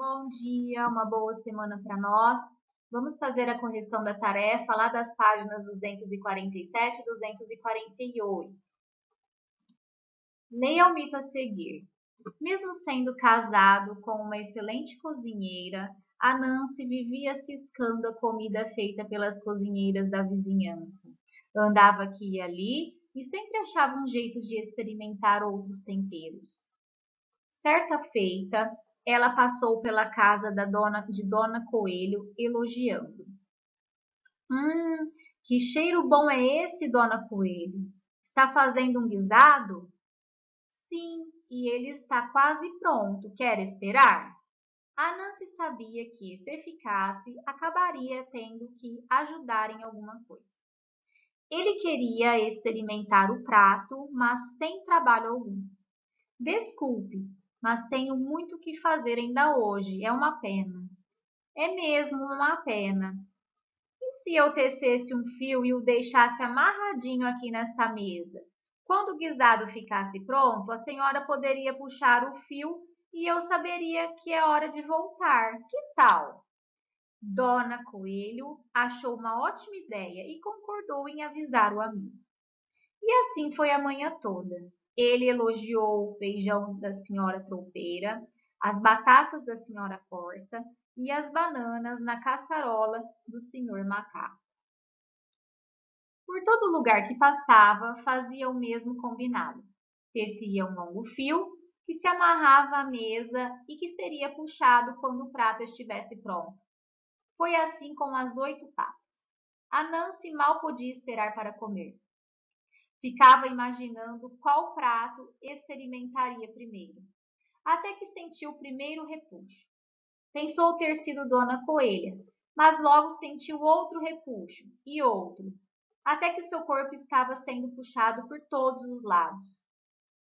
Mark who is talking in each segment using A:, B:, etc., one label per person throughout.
A: bom dia, uma boa semana para nós. Vamos fazer a correção da tarefa lá das páginas 247 e 248. Leia o mito a seguir. Mesmo sendo casado com uma excelente cozinheira, a Nancy vivia ciscando a comida feita pelas cozinheiras da vizinhança. Andava aqui e ali e sempre achava um jeito de experimentar outros temperos. Certa feita, ela passou pela casa de Dona Coelho, elogiando. Que cheiro bom é esse, Dona Coelho? Está fazendo um guisado? Sim, e ele está quase pronto. Quer esperar? A Nancy sabia que, se ficasse, acabaria tendo que ajudar em alguma coisa. Ele queria experimentar o prato, mas sem trabalho algum. Desculpe, mas tenho muito o que fazer ainda hoje. É uma pena. É mesmo uma pena. E se eu tecesse um fio e o deixasse amarradinho aqui nesta mesa? Quando o guisado ficasse pronto, a senhora poderia puxar o fio e eu saberia que é hora de voltar. Que tal? Dona Coelho achou uma ótima ideia e concordou em avisar o amigo. E assim foi a manhã toda. Ele elogiou o feijão da senhora Tropeira, as batatas da senhora Corça e as bananas na caçarola do senhor Macaco. Por todo lugar que passava, fazia o mesmo combinado. Tecia um longo fio que se amarrava à mesa e que seria puxado quando o prato estivesse pronto. Foi assim com as 8 patas. A Nancy mal podia esperar para comer. Ficava imaginando qual prato experimentaria primeiro, até que sentiu o primeiro repuxo. Pensou ter sido Dona Coelha, mas logo sentiu outro repuxo e outro, até que seu corpo estava sendo puxado por todos os lados.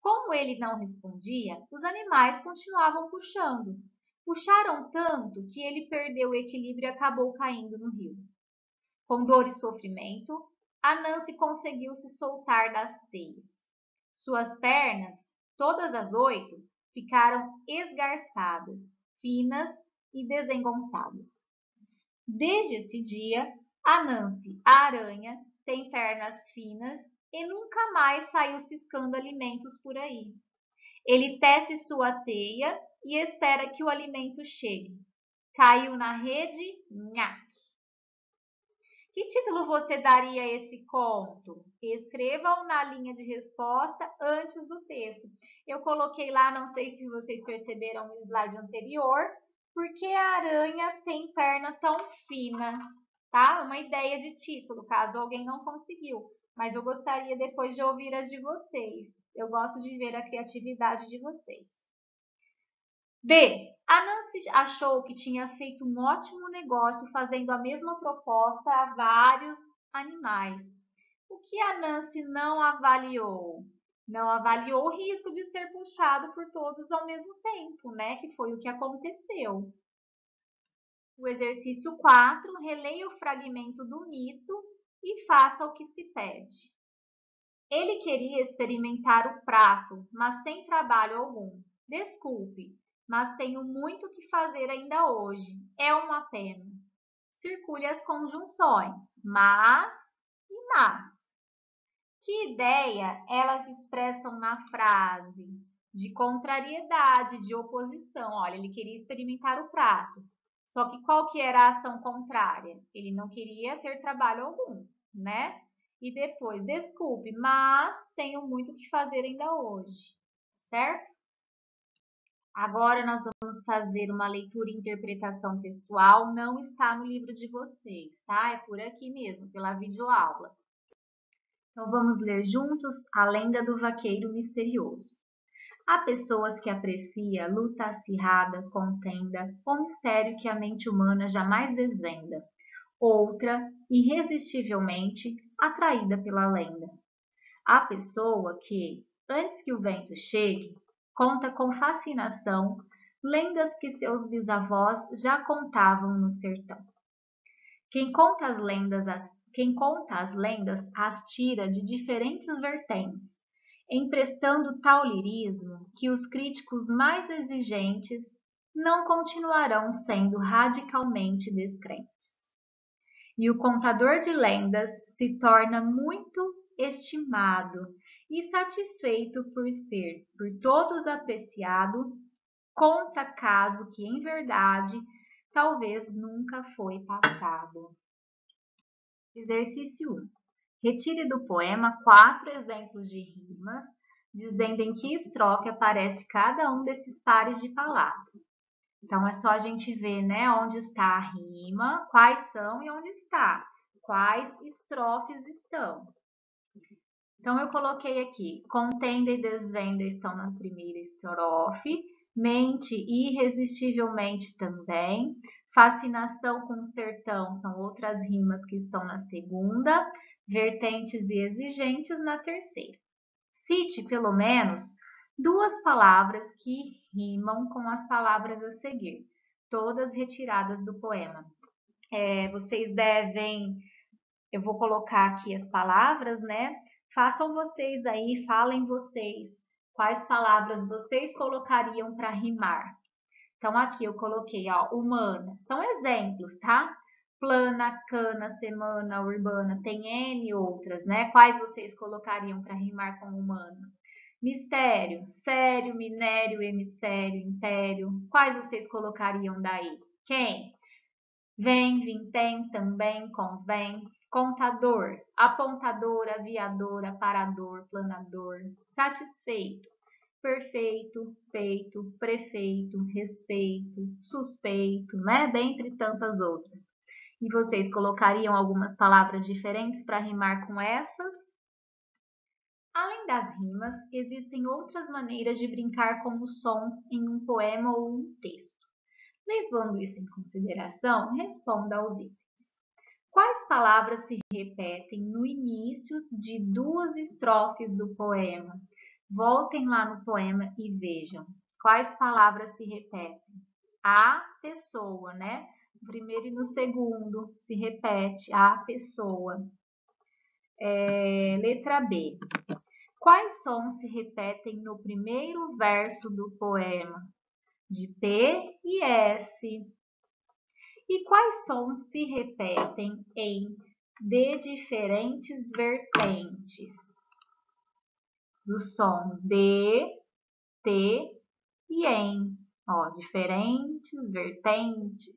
A: Como ele não respondia, os animais continuavam puxando. Puxaram tanto que ele perdeu o equilíbrio e acabou caindo no rio. Com dor e sofrimento, a Nancy conseguiu se soltar das teias. Suas pernas, todas as 8, ficaram esgarçadas, finas e desengonçadas. Desde esse dia, a Nancy, a aranha, tem pernas finas e nunca mais saiu ciscando alimentos por aí. Ele tece sua teia e espera que o alimento chegue. Caiu na rede, nhaque. Que título você daria a esse conto? Escreva-o na linha de resposta antes do texto. Eu coloquei lá, não sei se vocês perceberam no slide anterior, porque a aranha tem perna tão fina, tá? Uma ideia de título, caso alguém não conseguiu. Mas eu gostaria depois de ouvir as de vocês. Eu gosto de ver a criatividade de vocês. B. A Nancy achou que tinha feito um ótimo negócio fazendo a mesma proposta a vários animais. O que a Nancy não avaliou? Não avaliou o risco de ser puxado por todos ao mesmo tempo, né? Que foi o que aconteceu. O exercício 4, releia o fragmento do mito e faça o que se pede. Ele queria experimentar o prato, mas sem trabalho algum. Desculpe, mas tenho muito que fazer ainda hoje. É uma pena. Circule as conjunções, mas e mas. Que ideia elas expressam na frase? De contrariedade, de oposição. Olha, ele queria experimentar o prato. Só que qual que era a ação contrária? Ele não queria ter trabalho algum, né? E depois, desculpe, mas tenho muito que fazer ainda hoje, certo? Agora nós vamos fazer uma leitura e interpretação textual, não está no livro de vocês, tá? É por aqui mesmo, pela videoaula. Então vamos ler juntos a lenda do vaqueiro misterioso. Há pessoas que apreciam luta acirrada, contenda, o mistério que a mente humana jamais desvenda. Outra, irresistivelmente, atraída pela lenda. Há pessoa que, antes que o vento chegue, conta com fascinação lendas que seus bisavós já contavam no sertão. Quem conta as lendas as tira de diferentes vertentes, emprestando tal lirismo que os críticos mais exigentes não continuarão sendo radicalmente descrentes. E o contador de lendas se torna muito estimado e satisfeito por ser por todos apreciado, conta caso que em verdade talvez nunca foi passado. Exercício 1. Retire do poema 4 exemplos de rimas, dizendo em que estrofe aparece cada um desses pares de palavras. Então, é só a gente ver, né, onde está a rima, quais são e onde está, quais estrofes estão. Então, eu coloquei aqui, contenda e desvenda estão na primeira estrofe, mente irresistivelmente também, fascinação com o sertão são outras rimas que estão na segunda, vertentes e exigentes na terceira. Cite, pelo menos, 2 palavras que rimam com as palavras a seguir, todas retiradas do poema. Vocês devem, eu vou colocar aqui as palavras, né? Façam vocês aí, falem vocês quais palavras vocês colocariam para rimar. Então, aqui eu coloquei, ó, humana. São exemplos, tá? Plana, cana, semana, urbana, tem N outras, né? Quais vocês colocariam para rimar com humana? Mistério, sério, minério, hemisfério, império. Quais vocês colocariam daí? Quem? Vem, vintém, também, convém. Contador, apontador, aviador, aparador, planador. Satisfeito, perfeito, feito, prefeito, respeito, suspeito, né? Dentre tantas outras. E vocês colocariam algumas palavras diferentes para rimar com essas? Além das rimas, existem outras maneiras de brincar com os sons em um poema ou um texto. Levando isso em consideração, responda aos itens. Quais palavras se repetem no início de 2 estrofes do poema? Voltem lá no poema e vejam quais palavras se repetem. A pessoa, né? No primeiro e no segundo se repete a pessoa. Letra B. Quais sons se repetem no primeiro verso do poema? De P e S. E quais sons se repetem em de diferentes vertentes? Dos sons de, T e em. Ó, diferentes vertentes.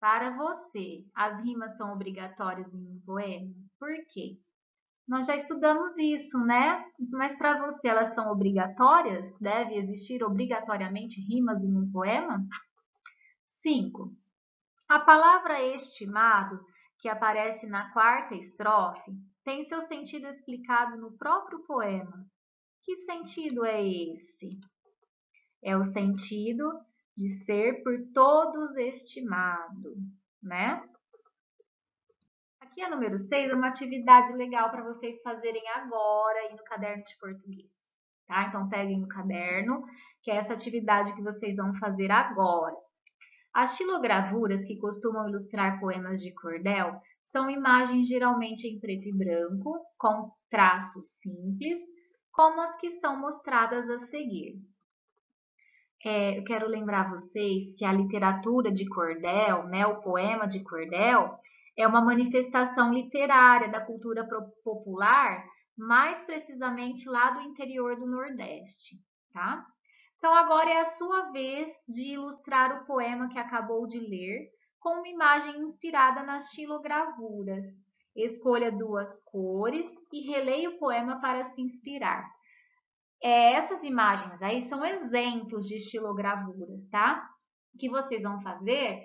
A: Para você, as rimas são obrigatórias em um poema? Por quê? Nós já estudamos isso, né? Mas para você, elas são obrigatórias? Deve existir obrigatoriamente rimas em um poema? 5. A palavra estimado, que aparece na 4ª estrofe, tem seu sentido explicado no próprio poema. Que sentido é esse? É o sentido de ser por todos estimado, né? Aqui a número 6 é uma atividade legal para vocês fazerem agora aí no caderno de português, tá? Então, peguem o caderno, que é essa atividade que vocês vão fazer agora. As xilogravuras que costumam ilustrar poemas de cordel são imagens geralmente em preto e branco, com traços simples, como as que são mostradas a seguir. Eu quero lembrar vocês que a literatura de cordel, né, o poema de cordel, é uma manifestação literária da cultura popular, mais precisamente lá do interior do Nordeste, tá? Então, agora é a sua vez de ilustrar o poema que acabou de ler com uma imagem inspirada nas xilogravuras. Escolha 2 cores e releia o poema para se inspirar. Essas imagens aí são exemplos de estilogravuras, tá? O que vocês vão fazer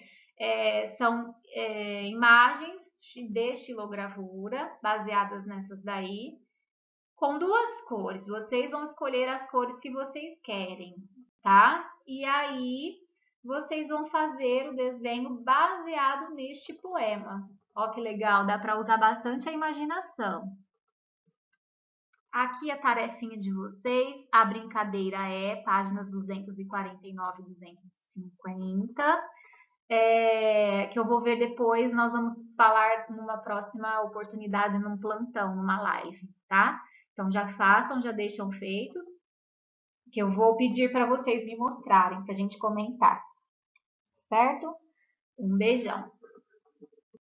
A: são imagens de estilogravura, baseadas nessas daí, com 2 cores. Vocês vão escolher as cores que vocês querem, tá? E aí, vocês vão fazer o desenho baseado neste poema. Ó que legal, dá para usar bastante a imaginação. Aqui a tarefinha de vocês, a brincadeira é páginas 249 e 250, que eu vou ver depois, nós vamos falar numa próxima oportunidade, num plantão, numa live, tá? Então já façam, já deixam feitos. que eu vou pedir para vocês me mostrarem, para a gente comentar, certo? Um beijão!